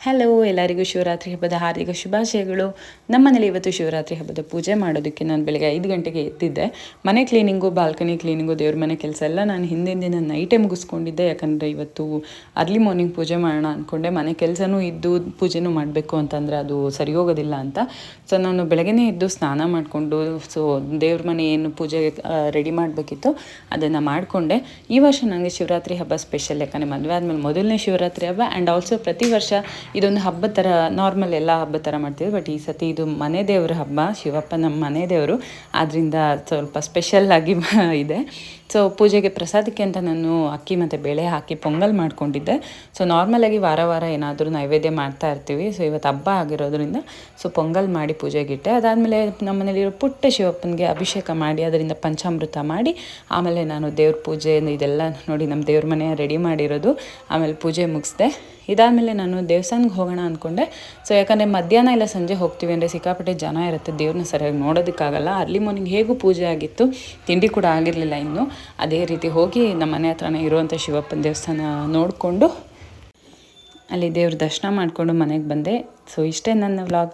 Hello, ಎಲ್ಲರಿಗೂ ಶಿವರಾತ್ರಿ ಹಬ್ಬದ ಹಾರ್ದಿಕ ಶುಭಾಶಯಗಳು. ನಮ್ಮನೇಲಿ ಇವತ್ತು ಶಿವರಾತ್ರಿ ಹಬ್ಬದ ಪೂಜೆ ಮಾಡೋದಕ್ಕೆ ನಾನು ಬೆಳಗ್ಗೆ 5 ಗಂಟೆಗೆ ಎದ್ದಿದ್ದೆ. ಮನೆ ಕ್ಲೀನಿಂಗು, ಬಾಲ್ಕನಿ ಕ್ಲೀನಿಂಗು, ದೇವ್ರ ಮನೆ ಕೆಲಸ ಎಲ್ಲ ನಾನು ಹಿಂದಿನ ದಿನ ನೈಟೇ ಮುಗಿಸ್ಕೊಂಡಿದ್ದೆ. ಯಾಕಂದರೆ ಇವತ್ತು ಅರ್ಲಿ ಮಾರ್ನಿಂಗ್ ಪೂಜೆ ಮಾಡೋಣ ಅಂದ್ಕೊಂಡೆ. ಮನೆ ಕೆಲಸನೂ ಇದ್ದು ಪೂಜೆನೂ ಮಾಡಬೇಕು ಅಂತಂದರೆ ಅದು ಸರಿ ಹೋಗೋದಿಲ್ಲ ಅಂತ. ಸೊ ನಾನು ಬೆಳಗ್ಗೆನೇ ಎದ್ದು ಸ್ನಾನ ಮಾಡಿಕೊಂಡು ದೇವ್ರ ಮನೆ ಏನು ಪೂಜೆಗೆ ರೆಡಿ ಮಾಡಬೇಕಿತ್ತು ಅದನ್ನು ಮಾಡಿಕೊಂಡೆ. ಈ ವರ್ಷ ನನಗೆ ಶಿವರಾತ್ರಿ ಹಬ್ಬ ಸ್ಪೆಷಲ್. ಯಾಕಂದರೆ ಮದುವೆ ಆದಮೇಲೆ ಮೊದಲನೇ ಶಿವರಾತ್ರಿ ಹಬ್ಬ. ಆ್ಯಂಡ್ ಆಲ್ಸೋ ಪ್ರತಿ ವರ್ಷ ಇದೊಂದು ಹಬ್ಬದ ಥರ, ನಾರ್ಮಲ್ ಎಲ್ಲ ಹಬ್ಬದ ಥರ ಮಾಡ್ತೀವಿ. ಬಟ್ ಈ ಸತಿ ಇದು ಮನೆ ದೇವ್ರ ಹಬ್ಬ. ಶಿವಪ್ಪ ನಮ್ಮ ಮನೆ ದೇವರು, ಆದ್ದರಿಂದ ಸ್ವಲ್ಪ ಸ್ಪೆಷಲ್ಲಾಗಿ ಇದೆ. ಸೊ ಪೂಜೆಗೆ ಪ್ರಸಾದಕ್ಕೆ ಅಂತ ನಾನು ಅಕ್ಕಿ ಮತ್ತು ಬೇಳೆ ಹಾಕಿ ಪೊಂಗಲ್ ಮಾಡ್ಕೊಂಡಿದ್ದೆ. ಸೊ ನಾರ್ಮಲಾಗಿ ವಾರ ವಾರ ಏನಾದರೂ ನೈವೇದ್ಯ ಮಾಡ್ತಾ ಇರ್ತೀವಿ. ಸೊ ಇವತ್ತು ಹಬ್ಬ ಆಗಿರೋದ್ರಿಂದ ಪೊಂಗಲ್ ಮಾಡಿ ಪೂಜೆಗಿಟ್ಟೆ. ಅದಾದಮೇಲೆ ನಮ್ಮ ಮನೇಲಿರೋ ಪುಟ್ಟ ಶಿವಪ್ಪನಿಗೆ ಅಭಿಷೇಕ ಮಾಡಿ ಅದರಿಂದ ಪಂಚಾಮೃತ ಮಾಡಿ ಆಮೇಲೆ ನಾನು ದೇವ್ರ ಪೂಜೆ ಇದೆಲ್ಲ ನೋಡಿ ನಮ್ಮ ದೇವ್ರ ಮನೆ ರೆಡಿ ಮಾಡಿರೋದು. ಆಮೇಲೆ ಪೂಜೆ ಮುಗಿಸ್ದೆ. ಇದಾದಮೇಲೆ ನಾನು ದೇವಸ್ಥಾನಕ್ಕೆ ಹೋಗೋಣ ಅಂದ್ಕೊಂಡೆ. ಸೊ ಯಾಕಂದರೆ ಮಧ್ಯಾಹ್ನ ಇಲ್ಲ ಸಂಜೆ ಹೋಗ್ತೀವಿ ಅಂದರೆ ಸಿಕ್ಕಾಪಟ್ಟೆ ಜನ ಇರುತ್ತೆ, ದೇವ್ರನ್ನ ಸರಿಯಾಗಿ ನೋಡೋದಕ್ಕಾಗಲ್ಲ. ಅರ್ಲಿ ಮಾರ್ನಿಂಗ್ ಹೇಗೂ ಪೂಜೆ ಆಗಿತ್ತು, ತಿಂಡಿ ಕೂಡ ಆಗಿರಲಿಲ್ಲ ಇನ್ನೂ. ಅದೇ ರೀತಿ ಹೋಗಿ ನಮ್ಮ ಮನೆ ಹತ್ರನೇ ಇರುವಂಥ ಶಿವಪ್ಪನ ದೇವಸ್ಥಾನ ನೋಡಿಕೊಂಡು ಅಲ್ಲಿ ದೇವ್ರ ದರ್ಶನ ಮಾಡಿಕೊಂಡು ಮನೆಗೆ ಬಂದೆ. ಸೊ ಇಷ್ಟೇ ನನ್ನ ವ್ಲಾಗ್.